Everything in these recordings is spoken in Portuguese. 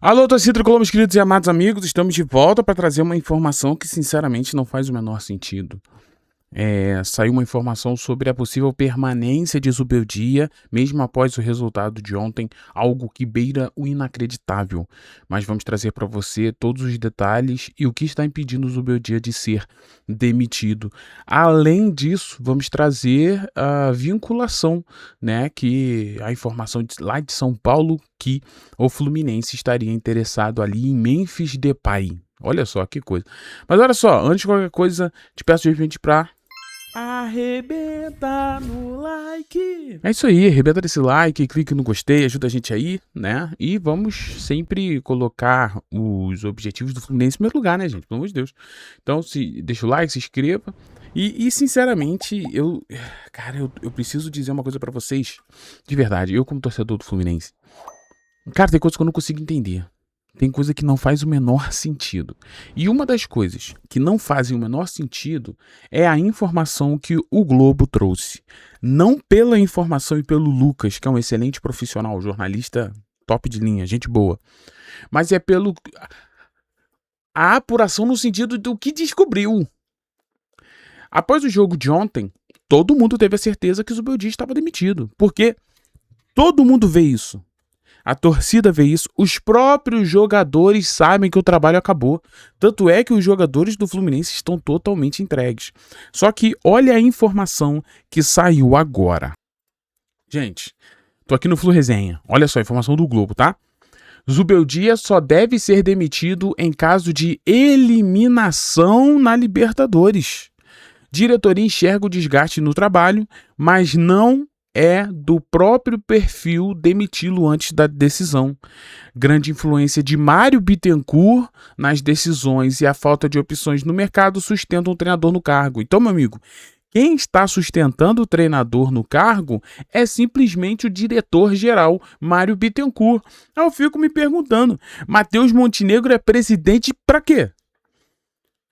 Alô, torcida tricolor, meus queridos e amados amigos, estamos de volta para trazer uma informação que sinceramente não faz o menor sentido. Saiu uma informação sobre a possível permanência de Zubeldia, mesmo após o resultado de ontem, algo que beira o inacreditável. Mas vamos trazer para você todos os detalhes e o que está impedindo o Zubeldia de ser demitido. Além disso, vamos trazer a vinculação, né, que a informação lá de São Paulo que o Fluminense estaria interessado ali em Memphis Depay. Olha só que coisa. Mas olha só, antes de qualquer coisa, te peço de repente para arrebenta no like. É isso aí, arrebenta desse like, clique no gostei, ajuda a gente aí, né? E vamos sempre colocar os objetivos do Fluminense em primeiro lugar, né, gente? Pelo amor de Deus. Então, deixa o like, se inscreva. E sinceramente, eu preciso dizer uma coisa pra vocês. De verdade, eu como torcedor do Fluminense. Cara, tem coisa que eu não consigo entender. Tem coisa que não faz o menor sentido. E uma das coisas que não fazem o menor sentido é a informação que o Globo trouxe. Não pela informação e pelo Lucas, que é um excelente profissional, jornalista top de linha, gente boa. Mas é pelo a apuração no sentido do que descobriu. Após o jogo de ontem, todo mundo teve a certeza que o Zubeldia estava demitido. Porque todo mundo vê isso. A torcida vê isso, os próprios jogadores sabem que o trabalho acabou. Tanto é que os jogadores do Fluminense estão totalmente entregues. Só que olha a informação que saiu agora. Gente, tô aqui no Flu Resenha. Olha só a informação do Globo, tá? Zubeldia só deve ser demitido em caso de eliminação na Libertadores. Diretoria enxerga o desgaste no trabalho, mas não é do próprio perfil demiti-lo antes da decisão. Grande influência de Mário Bittencourt nas decisões e a falta de opções no mercado sustentam o treinador no cargo. Então, meu amigo, quem está sustentando o treinador no cargo é simplesmente o diretor-geral, Mário Bittencourt. Aí eu fico me perguntando, Matheus Montenegro é presidente pra quê?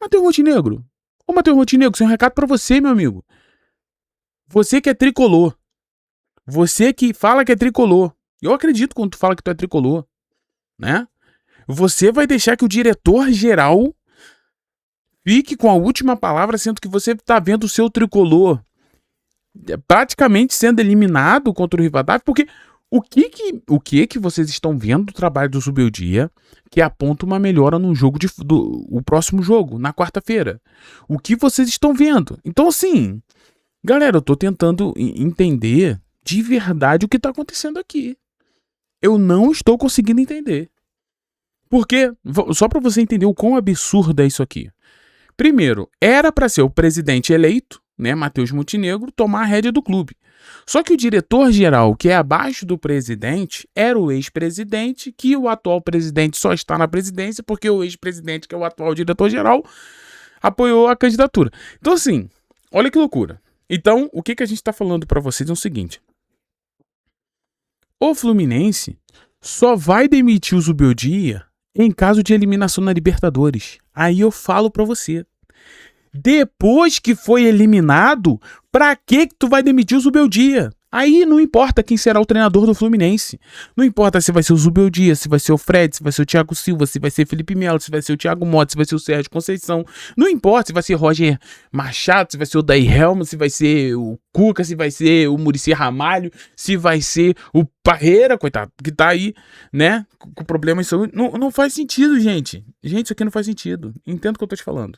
Matheus Montenegro? Ô, Matheus Montenegro, isso é um recado pra você, meu amigo. Você que é tricolor. Você que fala que é tricolor. Eu acredito quando tu fala que tu é tricolor, né? Você vai deixar que o diretor-geral fique com a última palavra, sendo que você tá vendo o seu tricolor praticamente sendo eliminado contra o Rivadavia, porque o que vocês estão vendo do trabalho do Zubeldia que aponta uma melhora no jogo o próximo jogo, na quarta-feira? O que vocês estão vendo? Então, assim, galera, eu tô tentando entender de verdade o que tá acontecendo aqui. Eu não estou conseguindo entender. Porque, só para você entender o quão absurdo é isso aqui. Primeiro, era para ser o presidente eleito, né, Matheus Montenegro, tomar a rédea do clube. Só que o diretor-geral, que é abaixo do presidente, era o ex-presidente, que o atual presidente só está na presidência porque o ex-presidente, que é o atual diretor-geral, apoiou a candidatura. Então, assim, olha que loucura. Então, o que a gente está falando para vocês é o seguinte. O Fluminense só vai demitir o Zubeldia em caso de eliminação na Libertadores. Aí eu falo pra você. Depois que foi eliminado, pra que tu vai demitir o Zubeldia? Aí não importa quem será o treinador do Fluminense. Não importa se vai ser o Zubeldia, se vai ser o Fred, se vai ser o Thiago Silva, se vai ser Felipe Melo, se vai ser o Thiago Motta, se vai ser o Sérgio Conceição. Não importa se vai ser Roger Machado, se vai ser o Daí Helma, se vai ser o Cuca, se vai ser o Muricy Ramalho, se vai ser o Parreira, coitado, que tá aí, né, com problemas de saúde. Não faz sentido, gente. Gente, isso aqui não faz sentido. Entendo o que eu tô te falando.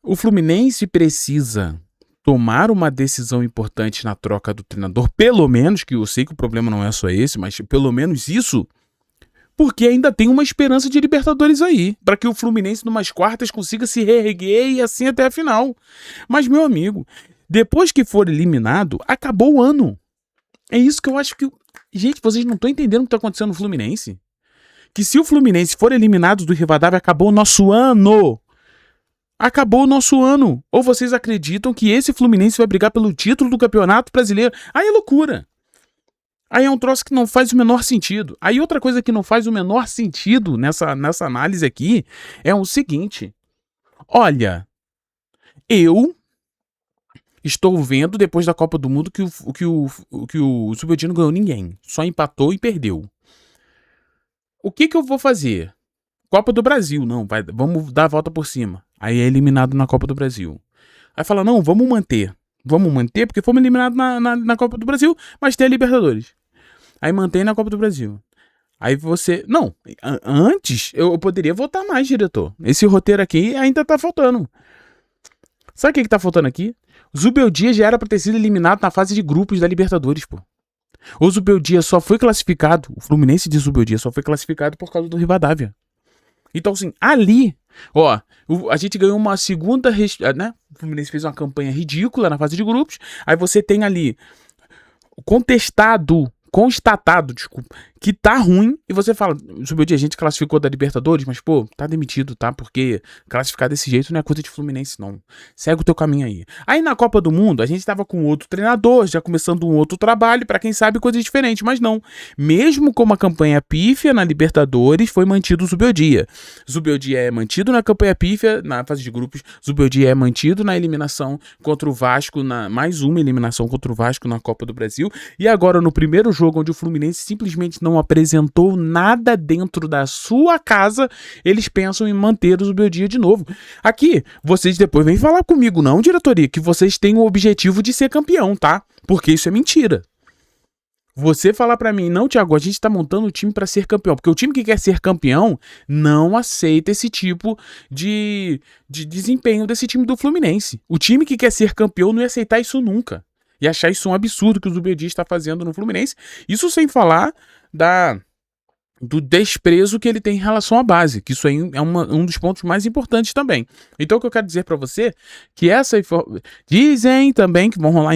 O Fluminense precisa tomar uma decisão importante na troca do treinador, pelo menos, que eu sei que o problema não é só esse, mas pelo menos isso, porque ainda tem uma esperança de Libertadores aí, para que o Fluminense numas quartas consiga se reerguer e assim até a final. Mas, meu amigo, depois que for eliminado, acabou o ano. É isso que eu acho que... Gente, vocês não estão entendendo o que está acontecendo no Fluminense? Que se o Fluminense for eliminado do Rivadavia, acabou o nosso ano. Acabou o nosso ano. Ou vocês acreditam que esse Fluminense vai brigar pelo título do Campeonato Brasileiro? Aí é loucura. Aí é um troço que não faz o menor sentido. Aí outra coisa que não faz o menor sentido nessa análise aqui é o seguinte. Olha, eu estou vendo depois da Copa do Mundo que o Zubeldia não ganhou ninguém. Só empatou e perdeu. o que eu vou fazer? Copa do Brasil, não, vamos dar a volta por cima. Aí é eliminado na Copa do Brasil. Aí fala, não, vamos manter. Vamos manter porque fomos eliminados na Copa do Brasil, mas tem a Libertadores. Aí mantém na Copa do Brasil. Aí você... Não, antes eu poderia votar mais, diretor. Esse roteiro aqui ainda tá faltando. Sabe o que tá faltando aqui? O Zubeldia já era pra ter sido eliminado na fase de grupos da Libertadores, pô. O Zubeldia só foi classificado, o Fluminense de Zubeldia só foi classificado por causa do Rivadavia. Então, assim, ali, ó, a gente ganhou uma segunda, né? O Fluminense fez uma campanha ridícula na fase de grupos. Aí você tem ali constatado, desculpa, que tá ruim, e você fala, Zubeldia, a gente classificou da Libertadores, mas, pô, tá demitido, tá? Porque classificar desse jeito não é coisa de Fluminense, não. Segue o teu caminho aí. Aí na Copa do Mundo, a gente tava com outro treinador, já começando um outro trabalho, pra quem sabe coisas diferentes, mas não. Mesmo com uma campanha pífia na Libertadores, foi mantido o Zubeldia. Zubeldia é mantido na campanha pífia, na fase de grupos, Zubeldia é mantido na eliminação contra o Vasco, mais uma eliminação contra o Vasco na Copa do Brasil, e agora no primeiro jogo, onde o Fluminense simplesmente não apresentou nada dentro da sua casa, eles pensam em manter o Zubeldia de novo. Aqui, vocês depois vêm falar comigo, não, diretoria, que vocês têm o objetivo de ser campeão, tá? Porque isso é mentira. Você falar pra mim, não, Thiago, a gente tá montando o time pra ser campeão, porque o time que quer ser campeão não aceita esse tipo de desempenho desse time do Fluminense. O time que quer ser campeão não ia aceitar isso nunca. E achar isso um absurdo que o Zubeldia está fazendo no Fluminense. Isso sem falar do desprezo que ele tem em relação à base, que isso aí é um dos pontos mais importantes também. Então o que eu quero dizer para você, que dizem também que vão rolar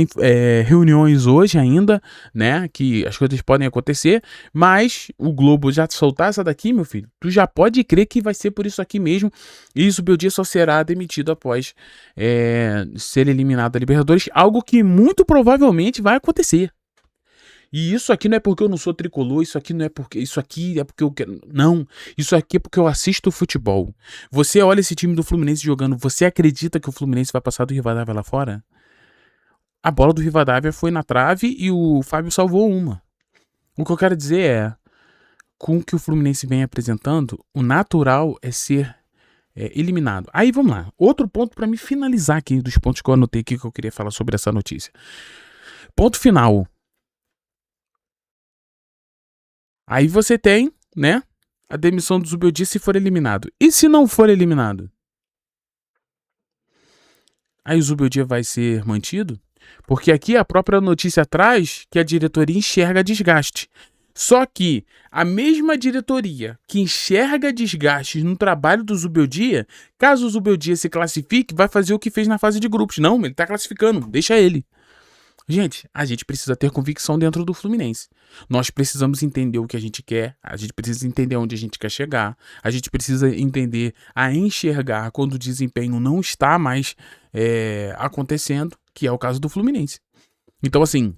reuniões hoje ainda, né, que as coisas podem acontecer, mas o Globo já soltar essa daqui, meu filho, tu já pode crer que vai ser por isso aqui mesmo, e o Zubeldia só será demitido após ser eliminado da Libertadores, algo que muito provavelmente vai acontecer. E isso aqui não é porque eu não sou tricolor, isso aqui é porque eu quero. Não, isso aqui é porque eu assisto futebol. Você olha esse time do Fluminense jogando, você acredita que o Fluminense vai passar do Rivadavia lá fora? A bola do Rivadavia foi na trave e o Fábio salvou uma. O que eu quero dizer é, com o que o Fluminense vem apresentando, o natural é ser eliminado. Aí vamos lá, outro ponto para me finalizar aqui, dos pontos que eu anotei aqui que eu queria falar sobre essa notícia. Ponto final. Aí você tem, né, a demissão do Zubeldia se for eliminado. E se não for eliminado? Aí o Zubeldia vai ser mantido? Porque aqui a própria notícia traz que a diretoria enxerga desgaste. Só que a mesma diretoria que enxerga desgastes no trabalho do Zubeldia, caso o Zubeldia se classifique, vai fazer o que fez na fase de grupos. Não, ele tá classificando, deixa ele. Gente, a gente precisa ter convicção dentro do Fluminense. Nós precisamos entender o que a gente quer, a gente precisa entender onde a gente quer chegar, a gente precisa entender a enxergar quando o desempenho não está mais acontecendo, que é o caso do Fluminense. Então, assim,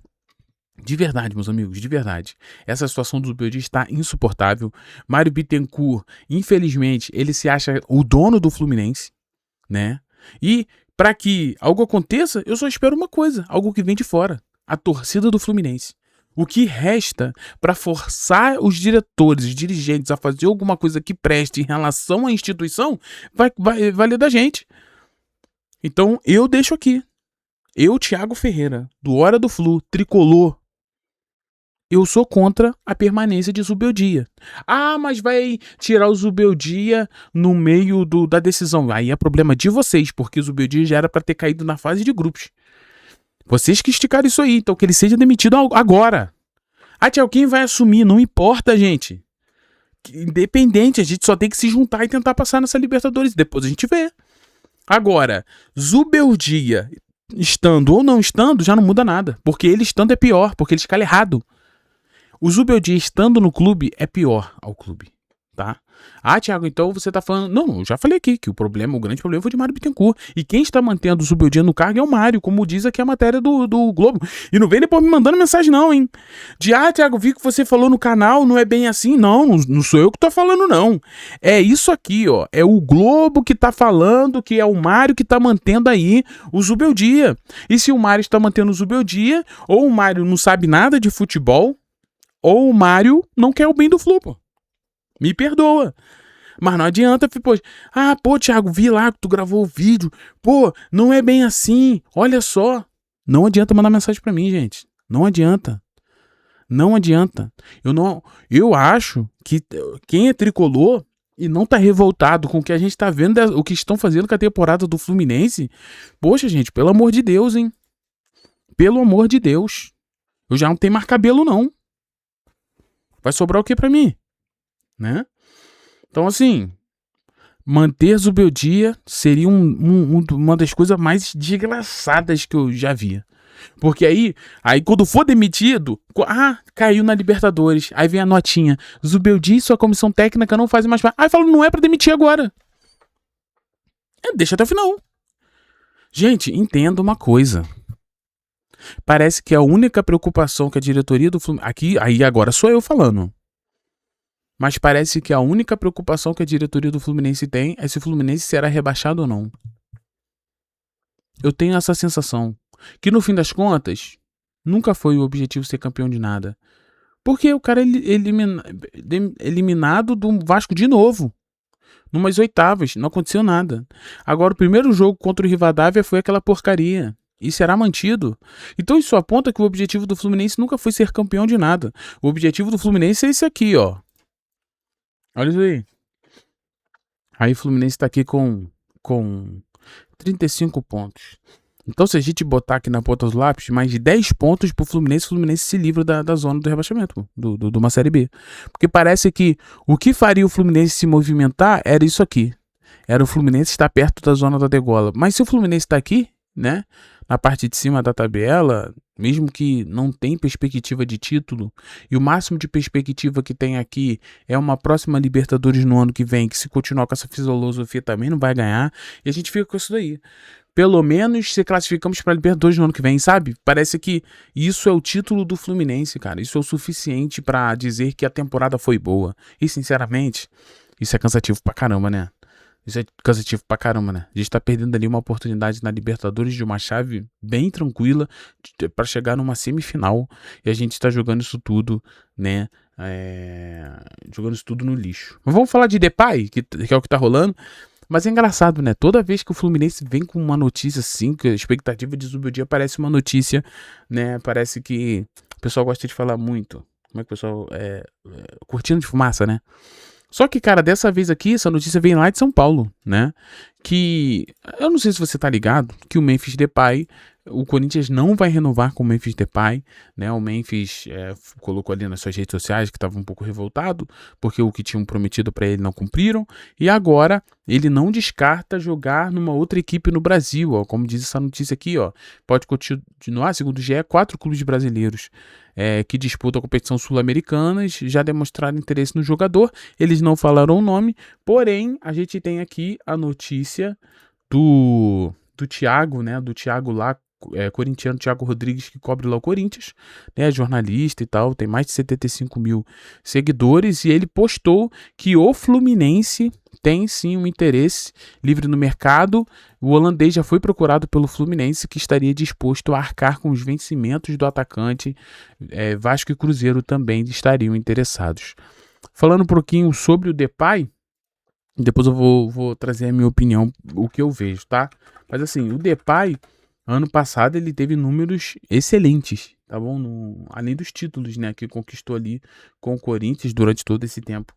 de verdade, meus amigos, de verdade, essa situação do Zubeldia está insuportável. Mário Bittencourt, infelizmente, ele se acha o dono do Fluminense, né? E para que algo aconteça, eu só espero uma coisa, algo que vem de fora, a torcida do Fluminense. O que resta para forçar os diretores, os dirigentes a fazer alguma coisa que preste em relação à instituição, vai valer da gente. Então eu deixo aqui. Eu, Thiago Ferreira, do Hora do Flu, tricolor, eu sou contra a permanência de Zubeldia. Ah, mas vai tirar o Zubeldia no meio da decisão. Aí é problema de vocês, porque o Zubeldia já era para ter caído na fase de grupos. Vocês que esticaram isso aí, então que ele seja demitido agora. Ah, Thiago, quem vai assumir? Não importa, gente. Independente, a gente só tem que se juntar e tentar passar nessa Libertadores. Depois a gente vê. Agora, Zubeldia estando ou não estando, já não muda nada. Porque ele estando é pior, porque ele escala errado. O Zubeldia estando no clube é pior ao clube, tá? Ah, Thiago, então você tá falando... Não, eu já falei aqui que o grande problema foi de Mário Bittencourt. E quem está mantendo o Zubeldia no cargo é o Mário, como diz aqui a matéria do Globo. E não vem depois me mandando mensagem não, hein? Thiago, vi que você falou no canal, não é bem assim. Não sou eu que tô falando, não. É isso aqui, ó. É o Globo que tá falando que é o Mário que tá mantendo aí o Zubeldia. E se o Mário está mantendo o Zubeldia, ou o Mário não sabe nada de futebol, ou o Mário não quer o bem do Flu, pô. Me perdoa. Mas não adianta, pô, Thiago, vi lá que tu gravou o vídeo. Pô, não é bem assim. Olha só. Não adianta mandar mensagem pra mim, gente. Não adianta. Não adianta. Eu acho que quem é tricolor e não tá revoltado com o que a gente tá vendo, o que estão fazendo com a temporada do Fluminense, poxa, gente, pelo amor de Deus, hein? Pelo amor de Deus. Eu já não tenho mais cabelo, não. Vai sobrar o que pra mim? Né? Então, assim, manter Zubeldia seria uma das coisas mais desgraçadas que eu já vi. Porque aí quando for demitido, caiu na Libertadores. Aí vem a notinha. Zubeldia e sua comissão técnica não fazem mais parte. Aí fala, não é pra demitir agora. Deixa até o final. Gente, entenda uma coisa. Parece que a única preocupação que a diretoria do Fluminense... Aí agora sou eu falando. Mas parece que a única preocupação que a diretoria do Fluminense tem é se o Fluminense será rebaixado ou não. Eu tenho essa sensação. Que no fim das contas, nunca foi o objetivo ser campeão de nada. Porque o cara é eliminado do Vasco de novo. Numas oitavas, não aconteceu nada. Agora, o primeiro jogo contra o Rivadavia foi aquela porcaria. E será mantido. Então isso aponta que o objetivo do Fluminense nunca foi ser campeão de nada. O objetivo do Fluminense é esse aqui, ó. Olha isso aí. Aí o Fluminense tá aqui com 35 pontos. Então, se a gente botar aqui na ponta dos lápis, mais de 10 pontos pro Fluminense, o Fluminense se livra da zona do rebaixamento, de uma Série B. Porque parece que o que faria o Fluminense se movimentar era isso aqui. Era o Fluminense estar perto da zona da degola. Mas se o Fluminense tá aqui, né, na parte de cima da tabela, mesmo que não tem perspectiva de título, e o máximo de perspectiva que tem aqui é uma próxima Libertadores no ano que vem, que se continuar com essa filosofia também não vai ganhar, e a gente fica com isso daí. Pelo menos se classificamos para a Libertadores no ano que vem, sabe? Parece que isso é o título do Fluminense, cara. Isso é o suficiente para dizer que a temporada foi boa. E, sinceramente, isso é cansativo pra caramba, né? Isso é cansativo pra caramba, né? A gente tá perdendo ali uma oportunidade na Libertadores de uma chave bem tranquila para chegar numa semifinal. E a gente tá jogando isso tudo, né? Jogando isso tudo no lixo. Mas vamos falar de Depay, que é o que tá rolando. Mas é engraçado, né? Toda vez que o Fluminense vem com uma notícia assim, que a expectativa de Zubeldia parece uma notícia, né? Parece que o pessoal gosta de falar muito. Como é que o pessoal... cortina de fumaça, né? Só que, cara, dessa vez aqui, essa notícia vem lá de São Paulo, né? Que, eu não sei se você tá ligado, que o Memphis Depay, o Corinthians não vai renovar com o Memphis Depay, né? O Memphis colocou ali nas suas redes sociais que estava um pouco revoltado, porque o que tinham prometido para ele não cumpriram, e agora ele não descarta jogar numa outra equipe no Brasil, ó, como diz essa notícia aqui, ó. Pode continuar, segundo o GE, 4 clubes brasileiros que disputam a competição sul-americana já demonstraram interesse no jogador. Eles não falaram o nome, porém a gente tem aqui a notícia do Thiago, né? Do Thiago lá, corintiano, Thiago Rodrigues, que cobre lá o Corinthians, né? Jornalista e tal, tem mais de 75 mil seguidores, e ele postou que o Fluminense tem sim um interesse livre no mercado. O holandês já foi procurado pelo Fluminense, que estaria disposto a arcar com os vencimentos do atacante. Vasco e Cruzeiro também estariam interessados. Falando um pouquinho sobre o Depay, depois eu vou trazer a minha opinião, o que eu vejo, tá? Mas assim, o Depay, ano passado, ele teve números excelentes, tá bom? Além dos títulos, né, que conquistou ali com o Corinthians durante todo esse tempo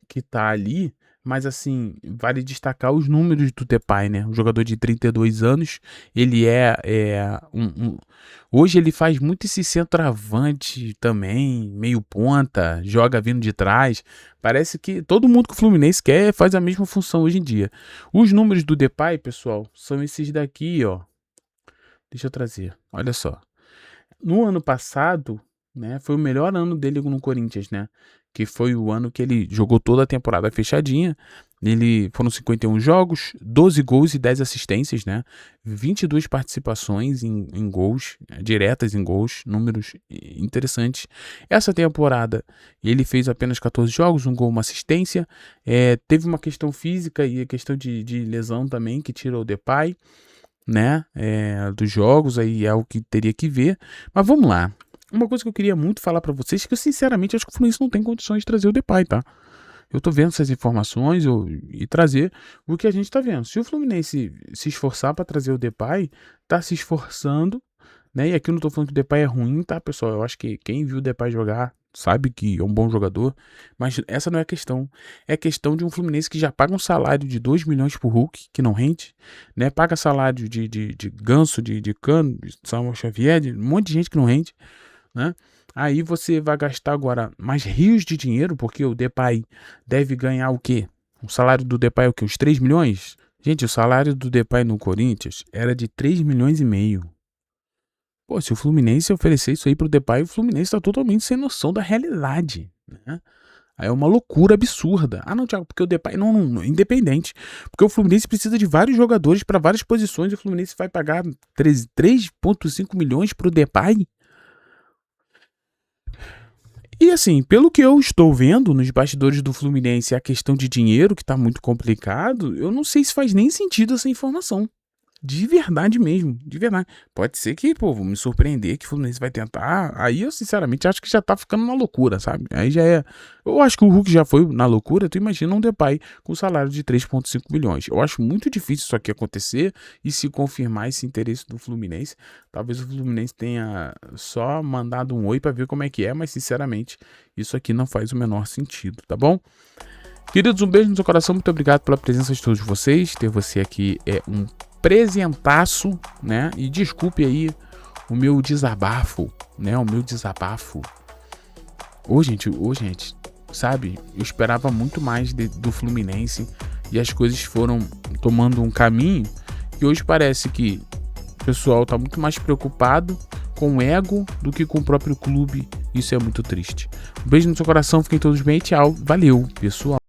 que tá ali. Mas assim, vale destacar os números do Depay, né? Um jogador de 32 anos, ele hoje ele faz muito esse centroavante também, meio ponta, joga vindo de trás. Parece que todo mundo que o Fluminense quer faz a mesma função hoje em dia. Os números do Depay, pessoal, são esses daqui, ó. Deixa eu trazer, olha só. No ano passado, né, foi o melhor ano dele no Corinthians, né? Que foi o ano que ele jogou toda a temporada fechadinha. Foram 51 jogos, 12 gols e 10 assistências, né? 22 participações em gols, diretas em gols, números interessantes. Essa temporada ele fez apenas 14 jogos, um gol, uma assistência. Teve uma questão física e a questão de lesão também, que tirou o Depay, né? Dos jogos, aí é o que teria que ver. Mas vamos lá. Uma coisa que eu queria muito falar pra vocês é que eu sinceramente acho que o Fluminense não tem condições de trazer o Depay, tá? Eu tô vendo essas informações e trazer o que a gente tá vendo. Se o Fluminense se esforçar para trazer o Depay, tá se esforçando, né? E aqui eu não tô falando que o Depay é ruim, tá, pessoal? Eu acho que quem viu o Depay jogar sabe que é um bom jogador, mas essa não é a questão. É a questão de um Fluminense que já paga um salário de 2 milhões pro Hulk, que não rende, né? Paga salário de Ganso, de Cano, de Samuel Xavier, de um monte de gente que não rende, né? Aí você vai gastar agora mais rios de dinheiro, porque o Depay deve ganhar o quê? O salário do Depay é o quê? Uns 3 milhões? Gente, o salário do Depay no Corinthians era de 3 milhões e meio. Pô, se o Fluminense oferecer isso aí pro Depay, o Fluminense tá totalmente sem noção da realidade, né? Aí é uma loucura absurda. Ah, não, Thiago, porque o Depay não, independente. Porque o Fluminense precisa de vários jogadores para várias posições e o Fluminense vai pagar 3,5 milhões pro Depay. E assim, pelo que eu estou vendo nos bastidores do Fluminense, a questão de dinheiro, que tá muito complicado, eu não sei se faz nem sentido essa informação. De verdade mesmo, de verdade. Pode ser que, pô, vou me surpreender que o Fluminense vai tentar. Aí eu, sinceramente, acho que já tá ficando uma loucura, sabe? Aí já é. Eu acho que o Hulk já foi na loucura. Tu imagina um Depay com salário de 3,5 milhões. Eu acho muito difícil isso aqui acontecer e se confirmar esse interesse do Fluminense. Talvez o Fluminense tenha só mandado um oi pra ver como é que é, mas, sinceramente, isso aqui não faz o menor sentido, tá bom? Queridos, um beijo no seu coração. Muito obrigado pela presença de todos vocês. Ter você aqui é um presentaço, né? E desculpe aí o meu desabafo, né? O meu desabafo. Ô, gente, sabe? Eu esperava muito mais do Fluminense e as coisas foram tomando um caminho que hoje parece que o pessoal tá muito mais preocupado com o ego do que com o próprio clube. Isso é muito triste. Um beijo no seu coração, fiquem todos bem. Tchau. Valeu, pessoal.